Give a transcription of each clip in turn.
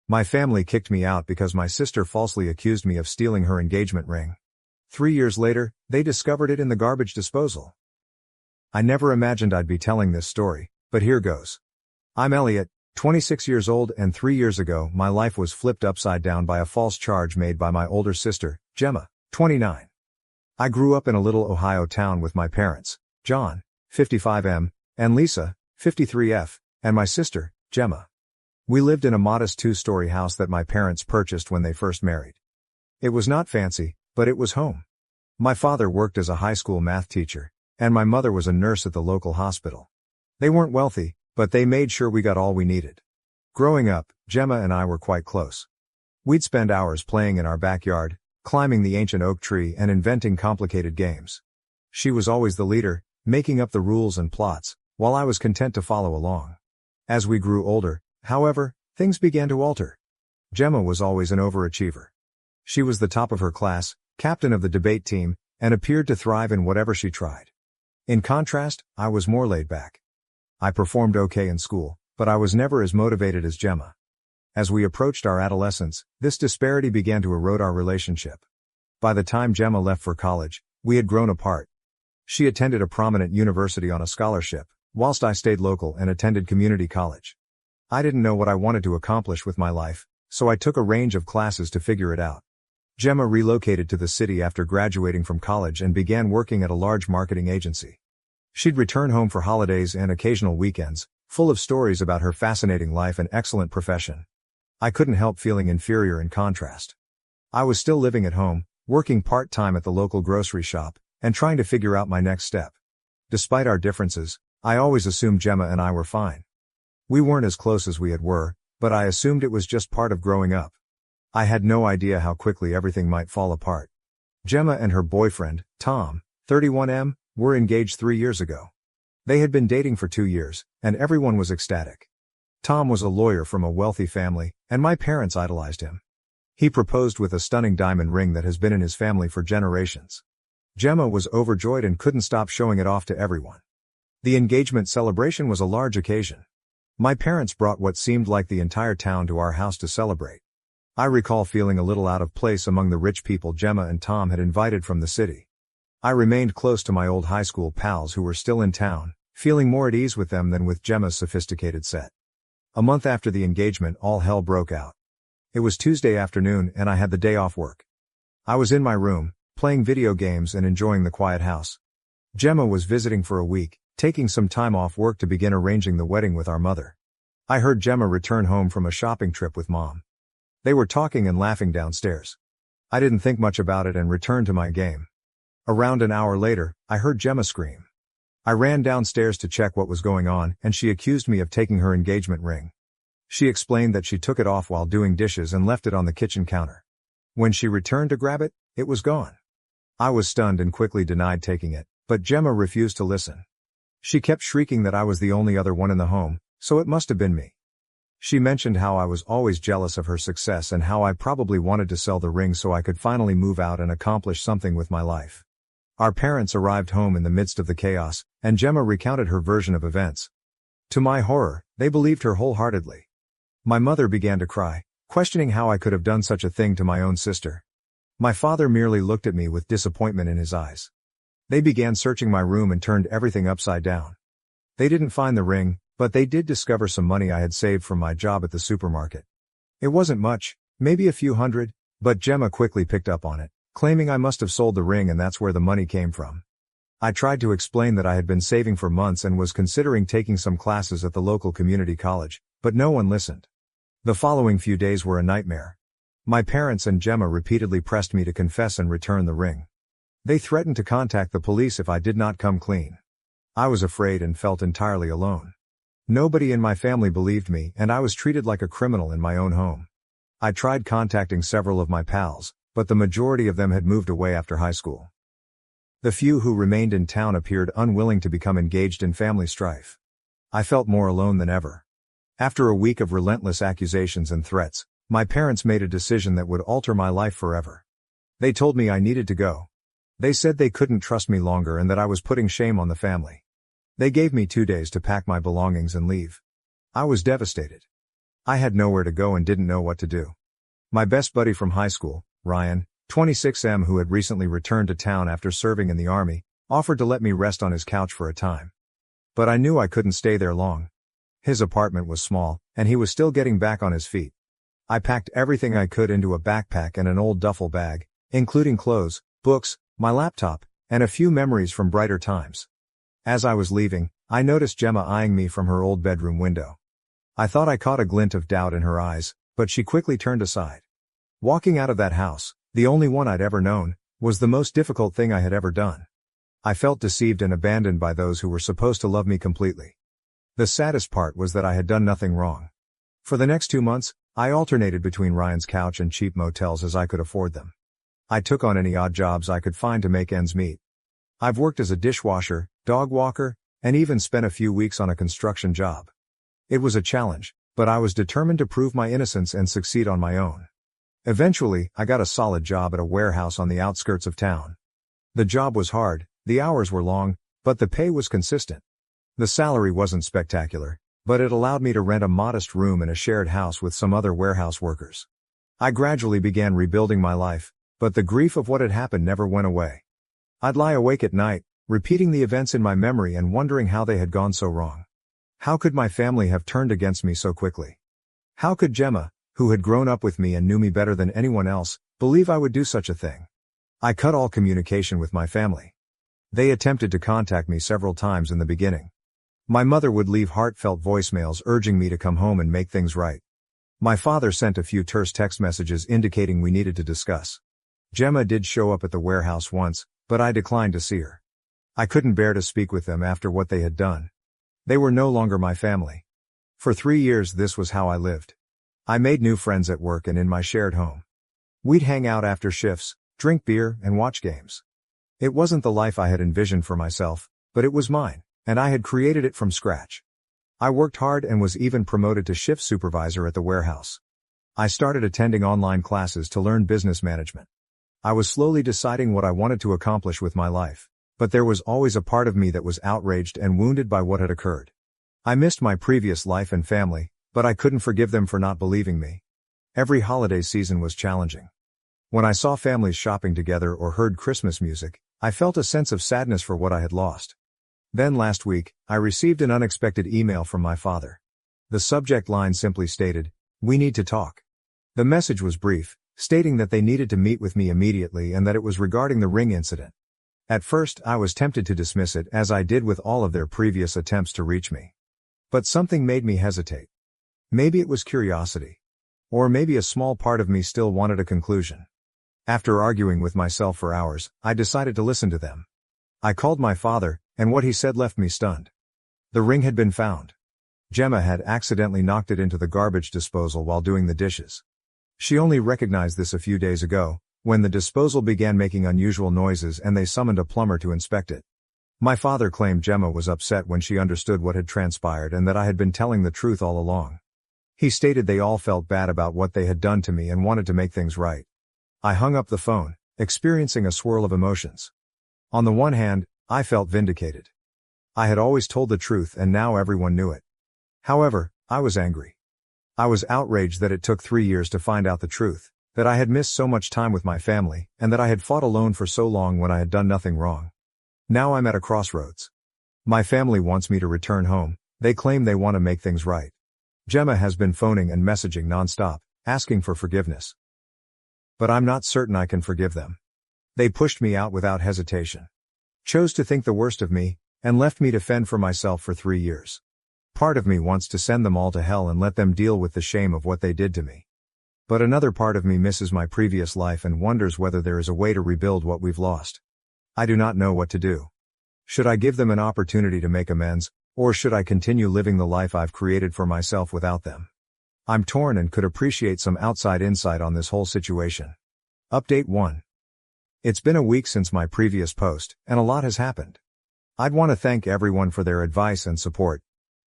My family kicked me out because my sister falsely accused me of stealing her engagement ring. 3 years later, they discovered it in the garbage disposal. I never imagined I'd be telling this story, but here goes. I'm Elliott, 26 years old, and 3 years ago my life was flipped upside down by a false charge made by my older sister, Gemma, 29. I grew up in a little Ohio town with my parents, John, 55M, and Lisa, 53F, and my sister, Gemma. We lived in a modest 2-story house that my parents purchased when they first married. It was not fancy, but it was home. My father worked as a high school math teacher, and my mother was a nurse at the local hospital. They weren't wealthy, but they made sure we got all we needed. Growing up, Gemma and I were quite close. We'd spend hours playing in our backyard, climbing the ancient oak tree and inventing complicated games. She was always the leader, making up the rules and plots, while I was content to follow along. As we grew older, however, things began to alter. Gemma was always an overachiever. She was the top of her class, captain of the debate team, and appeared to thrive in whatever she tried. In contrast, I was more laid back. I performed okay in school, but I was never as motivated as Gemma. As we approached our adolescence, this disparity began to erode our relationship. By the time Gemma left for college, we had grown apart. She attended a prominent university on a scholarship, whilst I stayed local and attended community college. I didn't know what I wanted to accomplish with my life, so I took a range of classes to figure it out. Gemma relocated to the city after graduating from college and began working at a large marketing agency. She'd return home for holidays and occasional weekends, full of stories about her fascinating life and excellent profession. I couldn't help feeling inferior in contrast. I was still living at home, working part-time at the local grocery shop, and trying to figure out my next step. Despite our differences, I always assumed Gemma and I were fine. We weren't as close as we were, but I assumed it was just part of growing up. I had no idea how quickly everything might fall apart. Gemma and her boyfriend, Tom, 31M, were engaged 3 years ago. They had been dating for 2 years, and everyone was ecstatic. Tom was a lawyer from a wealthy family, and my parents idolized him. He proposed with a stunning diamond ring that has been in his family for generations. Gemma was overjoyed and couldn't stop showing it off to everyone. The engagement celebration was a large occasion. My parents brought what seemed like the entire town to our house to celebrate. I recall feeling a little out of place among the rich people Gemma and Tom had invited from the city. I remained close to my old high school pals who were still in town, feeling more at ease with them than with Gemma's sophisticated set. A month after the engagement, all hell broke out. It was Tuesday afternoon and I had the day off work. I was in my room, playing video games and enjoying the quiet house. Gemma was visiting for a week, taking some time off work to begin arranging the wedding with our mother. I heard Gemma return home from a shopping trip with Mom. They were talking and laughing downstairs. I didn't think much about it and returned to my game. Around an hour later, I heard Gemma scream. I ran downstairs to check what was going on, and she accused me of taking her engagement ring. She explained that she took it off while doing dishes and left it on the kitchen counter. When she returned to grab it, it was gone. I was stunned and quickly denied taking it, but Gemma refused to listen. She kept shrieking that I was the only other one in the home, so it must have been me. She mentioned how I was always jealous of her success and how I probably wanted to sell the ring so I could finally move out and accomplish something with my life. Our parents arrived home in the midst of the chaos, and Gemma recounted her version of events. To my horror, they believed her wholeheartedly. My mother began to cry, questioning how I could have done such a thing to my own sister. My father merely looked at me with disappointment in his eyes. They began searching my room and turned everything upside down. They didn't find the ring, but they did discover some money I had saved from my job at the supermarket. It wasn't much, maybe a few hundred, but Gemma quickly picked up on it, claiming I must have sold the ring and that's where the money came from. I tried to explain that I had been saving for months and was considering taking some classes at the local community college, but no one listened. The following few days were a nightmare. My parents and Gemma repeatedly pressed me to confess and return the ring. They threatened to contact the police if I did not come clean. I was afraid and felt entirely alone. Nobody in my family believed me, and I was treated like a criminal in my own home. I tried contacting several of my pals, but the majority of them had moved away after high school. The few who remained in town appeared unwilling to become engaged in family strife. I felt more alone than ever. After a week of relentless accusations and threats, my parents made a decision that would alter my life forever. They told me I needed to go. They said they couldn't trust me longer and that I was putting shame on the family. They gave me 2 days to pack my belongings and leave. I was devastated. I had nowhere to go and didn't know what to do. My best buddy from high school, Ryan, 26M, who had recently returned to town after serving in the army, offered to let me rest on his couch for a time. But I knew I couldn't stay there long. His apartment was small, and he was still getting back on his feet. I packed everything I could into a backpack and an old duffel bag, including clothes, books, my laptop, and a few memories from brighter times. As I was leaving, I noticed Gemma eyeing me from her old bedroom window. I thought I caught a glint of doubt in her eyes, but she quickly turned aside. Walking out of that house, the only one I'd ever known, was the most difficult thing I had ever done. I felt deceived and abandoned by those who were supposed to love me completely. The saddest part was that I had done nothing wrong. For the next 2 months, I alternated between Ryan's couch and cheap motels as I could afford them. I took on any odd jobs I could find to make ends meet. I've worked as a dishwasher, dog walker, and even spent a few weeks on a construction job. It was a challenge, but I was determined to prove my innocence and succeed on my own. Eventually, I got a solid job at a warehouse on the outskirts of town. The job was hard, the hours were long, but the pay was consistent. The salary wasn't spectacular, but it allowed me to rent a modest room in a shared house with some other warehouse workers. I gradually began rebuilding my life, but the grief of what had happened never went away. I'd lie awake at night, repeating the events in my memory and wondering how they had gone so wrong. How could my family have turned against me so quickly? How could Gemma, who had grown up with me and knew me better than anyone else, believe I would do such a thing? I cut all communication with my family. They attempted to contact me several times in the beginning. My mother would leave heartfelt voicemails urging me to come home and make things right. My father sent a few terse text messages indicating we needed to discuss. Gemma did show up at the warehouse once, but I declined to see her. I couldn't bear to speak with them after what they had done. They were no longer my family. For 3 years this was how I lived. I made new friends at work and in my shared home. We'd hang out after shifts, drink beer, and watch games. It wasn't the life I had envisioned for myself, but it was mine, and I had created it from scratch. I worked hard and was even promoted to shift supervisor at the warehouse. I started attending online classes to learn business management. I was slowly deciding what I wanted to accomplish with my life, but there was always a part of me that was outraged and wounded by what had occurred. I missed my previous life and family, but I couldn't forgive them for not believing me. Every holiday season was challenging. When I saw families shopping together or heard Christmas music, I felt a sense of sadness for what I had lost. Then last week, I received an unexpected email from my father. The subject line simply stated, "We need to talk." The message was brief, stating that they needed to meet with me immediately and that it was regarding the ring incident. At first, I was tempted to dismiss it as I did with all of their previous attempts to reach me. But something made me hesitate. Maybe it was curiosity. Or maybe a small part of me still wanted a conclusion. After arguing with myself for hours, I decided to listen to them. I called my father, and what he said left me stunned. The ring had been found. Gemma had accidentally knocked it into the garbage disposal while doing the dishes. She only recognized this a few days ago, when the disposal began making unusual noises and they summoned a plumber to inspect it. My father claimed Gemma was upset when she understood what had transpired and that I had been telling the truth all along. He stated they all felt bad about what they had done to me and wanted to make things right. I hung up the phone, experiencing a swirl of emotions. On the one hand, I felt vindicated. I had always told the truth and now everyone knew it. However, I was angry. I was outraged that it took 3 years to find out the truth, that I had missed so much time with my family, and that I had fought alone for so long when I had done nothing wrong. Now I'm at a crossroads. My family wants me to return home. They claim they want to make things right. Gemma has been phoning and messaging nonstop, asking for forgiveness. But I'm not certain I can forgive them. They pushed me out without hesitation. Chose to think the worst of me, and left me to fend for myself for 3 years. Part of me wants to send them all to hell and let them deal with the shame of what they did to me. But another part of me misses my previous life and wonders whether there is a way to rebuild what we've lost. I do not know what to do. Should I give them an opportunity to make amends, or should I continue living the life I've created for myself without them? I'm torn and could appreciate some outside insight on this whole situation. Update 1. It's been a week since my previous post, and a lot has happened. I'd want to thank everyone for their advice and support.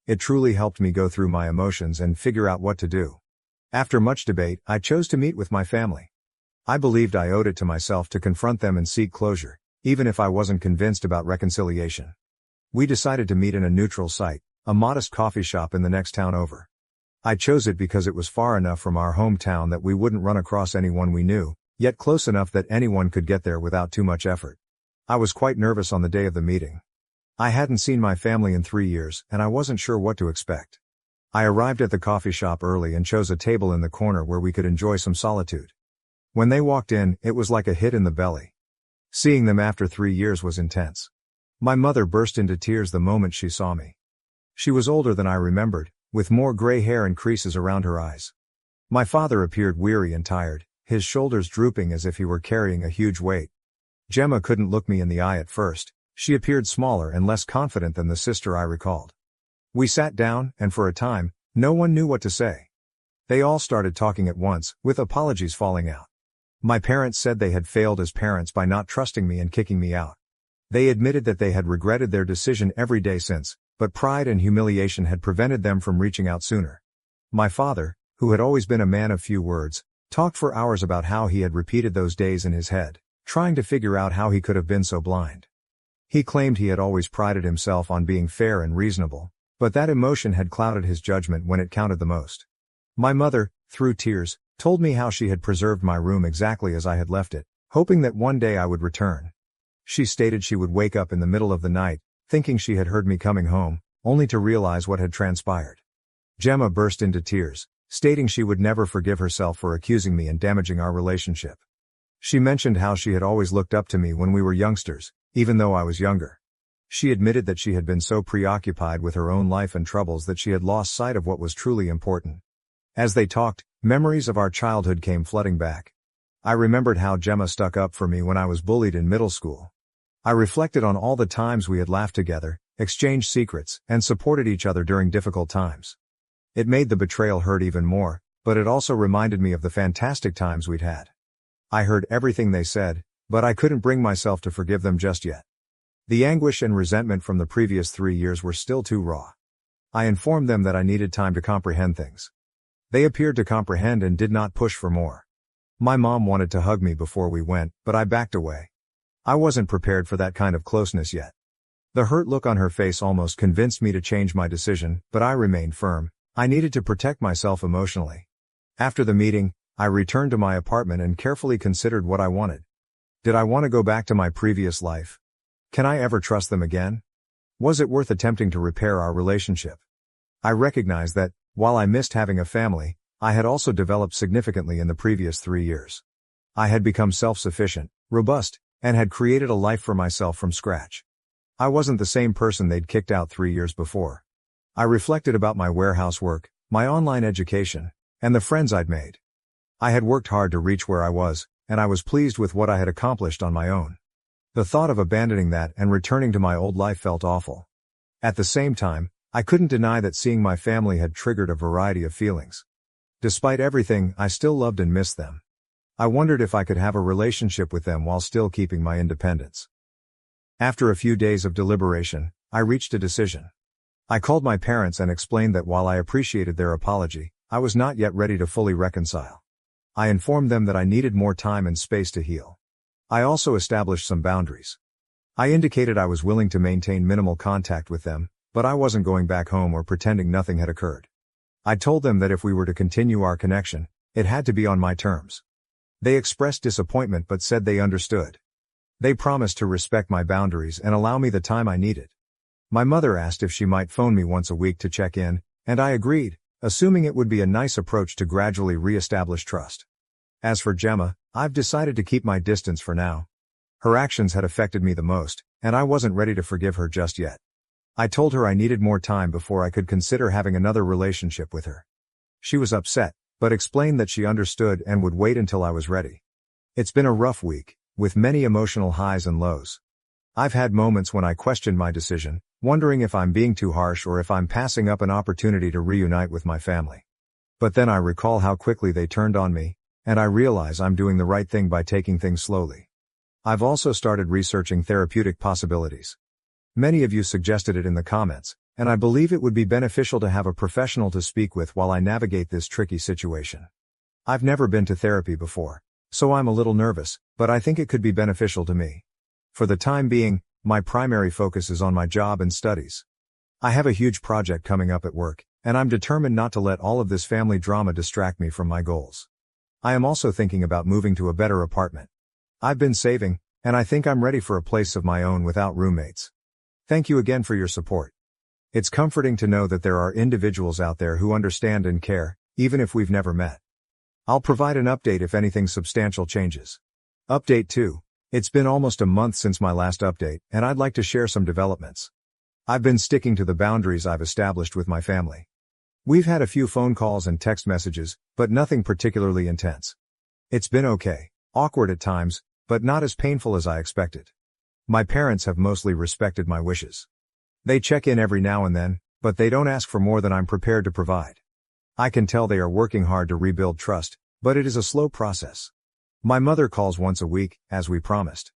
It truly helped me go through my emotions and figure out what to do. After much debate, I chose to meet with my family. I believed I owed it to myself to confront them and seek closure, even if I wasn't convinced about reconciliation. We decided to meet in a neutral site, a modest coffee shop in the next town over. I chose it because it was far enough from our hometown that we wouldn't run across anyone we knew, yet close enough that anyone could get there without too much effort. I was quite nervous on the day of the meeting. I hadn't seen my family in 3 years, and I wasn't sure what to expect. I arrived at the coffee shop early and chose a table in the corner where we could enjoy some solitude. When they walked in, it was like a hit in the belly. Seeing them after 3 years was intense. My mother burst into tears the moment she saw me. She was older than I remembered, with more gray hair and creases around her eyes. My father appeared weary and tired, his shoulders drooping as if he were carrying a huge weight. Gemma couldn't look me in the eye at first. She appeared smaller and less confident than the sister I recalled. We sat down, and for a time, no one knew what to say. They all started talking at once, with apologies falling out. My parents said they had failed as parents by not trusting me and kicking me out. They admitted that they had regretted their decision every day since, but pride and humiliation had prevented them from reaching out sooner. My father, who had always been a man of few words, talked for hours about how he had repeated those days in his head, trying to figure out how he could have been so blind. He claimed he had always prided himself on being fair and reasonable, but that emotion had clouded his judgment when it counted the most. My mother, through tears, told me how she had preserved my room exactly as I had left it, hoping that one day I would return. She stated she would wake up in the middle of the night, thinking she had heard me coming home, only to realize what had transpired. Gemma burst into tears, stating she would never forgive herself for accusing me and damaging our relationship. She mentioned how she had always looked up to me when we were youngsters, even though I was younger. She admitted that she had been so preoccupied with her own life and troubles that she had lost sight of what was truly important. As they talked, memories of our childhood came flooding back. I remembered how Gemma stuck up for me when I was bullied in middle school. I reflected on all the times we had laughed together, exchanged secrets, and supported each other during difficult times. It made the betrayal hurt even more, but it also reminded me of the fantastic times we'd had. I heard everything they said, but I couldn't bring myself to forgive them just yet. The anguish and resentment from the previous 3 years were still too raw. I informed them that I needed time to comprehend things. They appeared to comprehend and did not push for more. My mom wanted to hug me before we went, but I backed away. I wasn't prepared for that kind of closeness yet. The hurt look on her face almost convinced me to change my decision, but I remained firm. I needed to protect myself emotionally. After the meeting, I returned to my apartment and carefully considered what I wanted. Did I want to go back to my previous life? Can I ever trust them again? Was it worth attempting to repair our relationship? I recognized that, while I missed having a family, I had also developed significantly in the previous 3 years. I had become self-sufficient, robust, and had created a life for myself from scratch. I wasn't the same person they'd kicked out 3 years before. I reflected about my warehouse work, my online education, and the friends I'd made. I had worked hard to reach where I was, and I was pleased with what I had accomplished on my own. The thought of abandoning that and returning to my old life felt awful. At the same time, I couldn't deny that seeing my family had triggered a variety of feelings. Despite everything, I still loved and missed them. I wondered if I could have a relationship with them while still keeping my independence. After a few days of deliberation, I reached a decision. I called my parents and explained that while I appreciated their apology, I was not yet ready to fully reconcile. I informed them that I needed more time and space to heal. I also established some boundaries. I indicated I was willing to maintain minimal contact with them, but I wasn't going back home or pretending nothing had occurred. I told them that if we were to continue our connection, it had to be on my terms. They expressed disappointment but said they understood. They promised to respect my boundaries and allow me the time I needed. My mother asked if she might phone me once a week to check in, and I agreed, assuming it would be a nice approach to gradually re-establish trust. As for Gemma, I've decided to keep my distance for now. Her actions had affected me the most, and I wasn't ready to forgive her just yet. I told her I needed more time before I could consider having another relationship with her. She was upset, but explained that she understood and would wait until I was ready. It's been a rough week, with many emotional highs and lows. I've had moments when I questioned my decision, wondering if I'm being too harsh or if I'm passing up an opportunity to reunite with my family. But then I recall how quickly they turned on me, and I realize I'm doing the right thing by taking things slowly. I've also started researching therapeutic possibilities. Many of you suggested it in the comments, and I believe it would be beneficial to have a professional to speak with while I navigate this tricky situation. I've never been to therapy before, so I'm a little nervous, but I think it could be beneficial to me. For the time being, my primary focus is on my job and studies. I have a huge project coming up at work, and I'm determined not to let all of this family drama distract me from my goals. I am also thinking about moving to a better apartment. I've been saving, and I think I'm ready for a place of my own without roommates. Thank you again for your support. It's comforting to know that there are individuals out there who understand and care, even if we've never met. I'll provide an update if anything substantial changes. Update 2. It's been almost a month since my last update, and I'd like to share some developments. I've been sticking to the boundaries I've established with my family. We've had a few phone calls and text messages, but nothing particularly intense. It's been okay, awkward at times, but not as painful as I expected. My parents have mostly respected my wishes. They check in every now and then, but they don't ask for more than I'm prepared to provide. I can tell they are working hard to rebuild trust, but it is a slow process. My mother calls once a week, as we promised.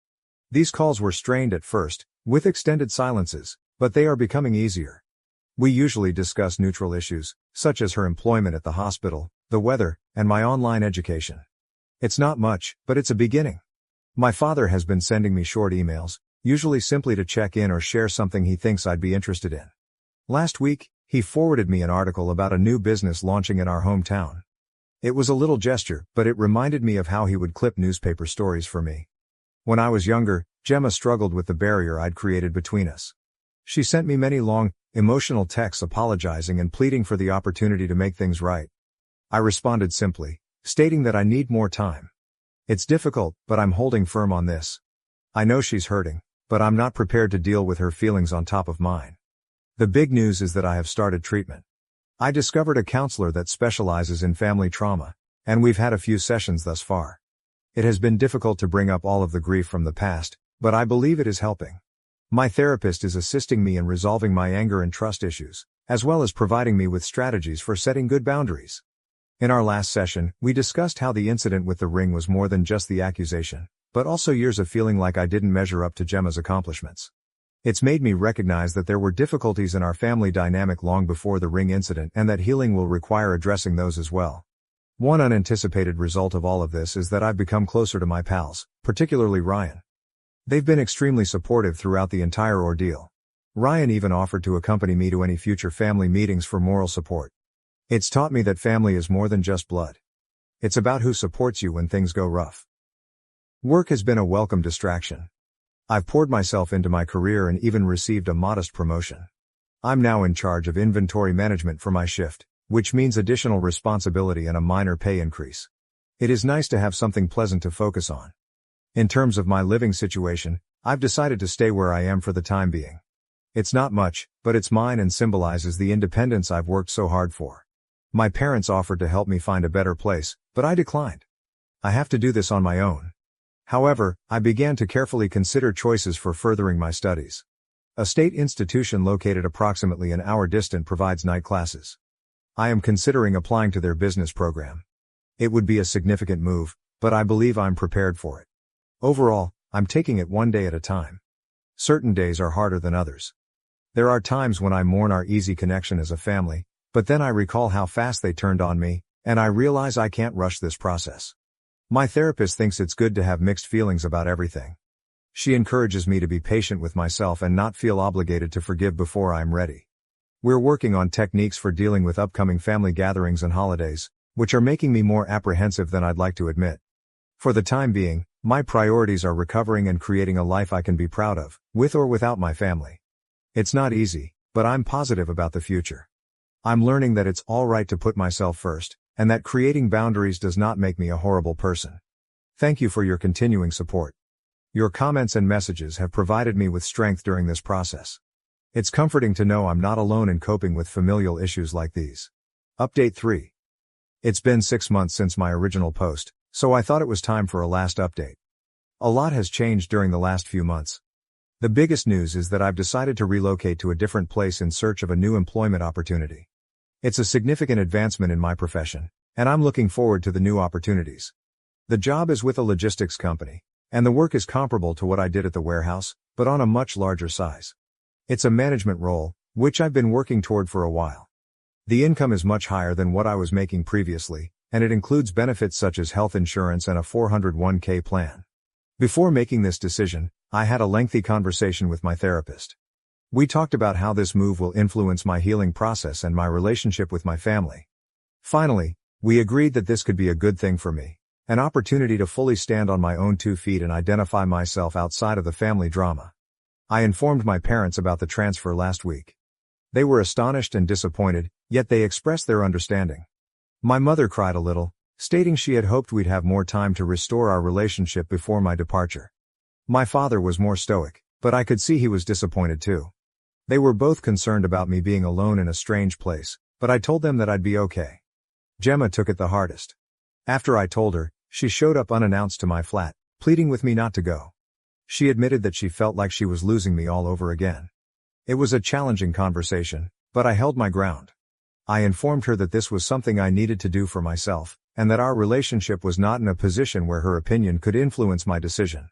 These calls were strained at first, with extended silences, but they are becoming easier. We usually discuss neutral issues, such as her employment at the hospital, the weather, and my online education. It's not much, but it's a beginning. My father has been sending me short emails, usually simply to check in or share something he thinks I'd be interested in. Last week, he forwarded me an article about a new business launching in our hometown. It was a little gesture, but it reminded me of how he would clip newspaper stories for me. When I was younger, Gemma struggled with the barrier I'd created between us. She sent me many long, emotional texts apologizing and pleading for the opportunity to make things right. I responded simply, stating that I need more time. It's difficult, but I'm holding firm on this. I know she's hurting, but I'm not prepared to deal with her feelings on top of mine. The big news is that I have started treatment. I discovered a counselor that specializes in family trauma, and we've had a few sessions thus far. It has been difficult to bring up all of the grief from the past, but I believe it is helping. My therapist is assisting me in resolving my anger and trust issues, as well as providing me with strategies for setting good boundaries. In our last session, we discussed how the incident with the ring was more than just the accusation, but also years of feeling like I didn't measure up to Gemma's accomplishments. It's made me recognize that there were difficulties in our family dynamic long before the ring incident and that healing will require addressing those as well. One unanticipated result of all of this is that I've become closer to my pals, particularly Ryan. They've been extremely supportive throughout the entire ordeal. Ryan even offered to accompany me to any future family meetings for moral support. It's taught me that family is more than just blood. It's about who supports you when things go rough. Work has been a welcome distraction. I've poured myself into my career and even received a modest promotion. I'm now in charge of inventory management for my shift, which means additional responsibility and a minor pay increase. It is nice to have something pleasant to focus on. In terms of my living situation, I've decided to stay where I am for the time being. It's not much, but it's mine and symbolizes the independence I've worked so hard for. My parents offered to help me find a better place, but I declined. I have to do this on my own. However, I began to carefully consider choices for furthering my studies. A state institution located approximately an hour distant provides night classes. I am considering applying to their business program. It would be a significant move, but I believe I'm prepared for it. Overall, I'm taking it one day at a time. Certain days are harder than others. There are times when I mourn our easy connection as a family, but then I recall how fast they turned on me, and I realize I can't rush this process. My therapist thinks it's good to have mixed feelings about everything. She encourages me to be patient with myself and not feel obligated to forgive before I'm ready. We're working on techniques for dealing with upcoming family gatherings and holidays, which are making me more apprehensive than I'd like to admit. For the time being, my priorities are recovering and creating a life I can be proud of, with or without my family. It's not easy, but I'm positive about the future. I'm learning that it's all right to put myself first, and that creating boundaries does not make me a horrible person. Thank you for your continuing support. Your comments and messages have provided me with strength during this process. It's comforting to know I'm not alone in coping with familial issues like these. Update 3. It's been 6 months since my original post, so I thought it was time for a last update. A lot has changed during the last few months. The biggest news is that I've decided to relocate to a different place in search of a new employment opportunity. It's a significant advancement in my profession, and I'm looking forward to the new opportunities. The job is with a logistics company, and the work is comparable to what I did at the warehouse, but on a much larger size. It's a management role, which I've been working toward for a while. The income is much higher than what I was making previously, and it includes benefits such as health insurance and a 401k plan. Before making this decision, I had a lengthy conversation with my therapist. We talked about how this move will influence my healing process and my relationship with my family. Finally, we agreed that this could be a good thing for me, an opportunity to fully stand on my own 2 feet and identify myself outside of the family drama. I informed my parents about the transfer last week. They were astonished and disappointed, yet they expressed their understanding. My mother cried a little, stating she had hoped we'd have more time to restore our relationship before my departure. My father was more stoic, but I could see he was disappointed too. They were both concerned about me being alone in a strange place, but I told them that I'd be okay. Gemma took it the hardest. After I told her, she showed up unannounced to my flat, pleading with me not to go. She admitted that she felt like she was losing me all over again. It was a challenging conversation, but I held my ground. I informed her that this was something I needed to do for myself, and that our relationship was not in a position where her opinion could influence my decision.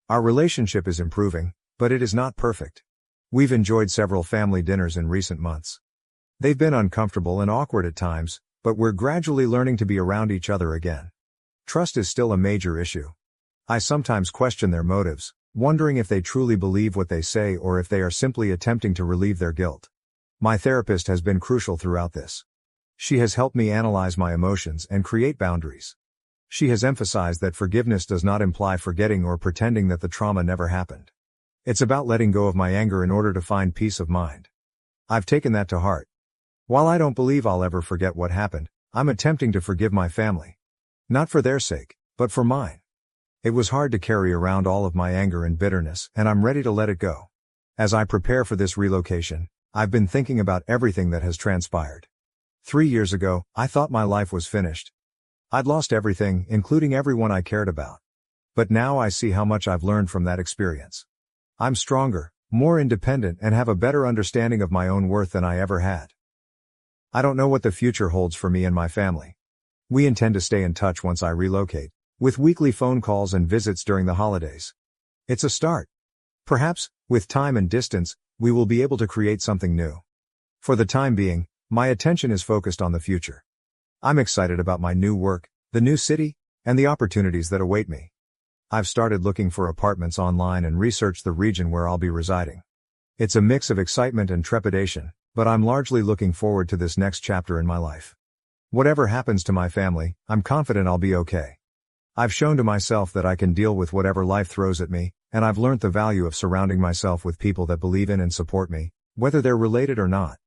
Our relationship is improving, but it is not perfect. We've enjoyed several family dinners in recent months. They've been uncomfortable and awkward at times, but we're gradually learning to be around each other again. Trust is still a major issue. I sometimes question their motives, wondering if they truly believe what they say or if they are simply attempting to relieve their guilt. My therapist has been crucial throughout this. She has helped me analyze my emotions and create boundaries. She has emphasized that forgiveness does not imply forgetting or pretending that the trauma never happened. It's about letting go of my anger in order to find peace of mind. I've taken that to heart. While I don't believe I'll ever forget what happened, I'm attempting to forgive my family. Not for their sake, but for mine. It was hard to carry around all of my anger and bitterness, and I'm ready to let it go. As I prepare for this relocation, I've been thinking about everything that has transpired. 3 years ago, I thought my life was finished. I'd lost everything, including everyone I cared about. But now I see how much I've learned from that experience. I'm stronger, more independent, and have a better understanding of my own worth than I ever had. I don't know what the future holds for me and my family. We intend to stay in touch once I relocate, with weekly phone calls and visits during the holidays. It's a start. Perhaps, with time and distance, we will be able to create something new. For the time being, my attention is focused on the future. I'm excited about my new work, the new city, and the opportunities that await me. I've started looking for apartments online and researched the region where I'll be residing. It's a mix of excitement and trepidation, but I'm largely looking forward to this next chapter in my life. Whatever happens to my family, I'm confident I'll be okay. I've shown to myself that I can deal with whatever life throws at me, and I've learned the value of surrounding myself with people that believe in and support me, whether they're related or not.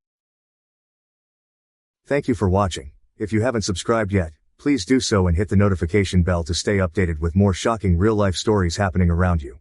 Thank you for watching. If you haven't subscribed yet, please do so and hit the notification bell to stay updated with more shocking real-life stories happening around you.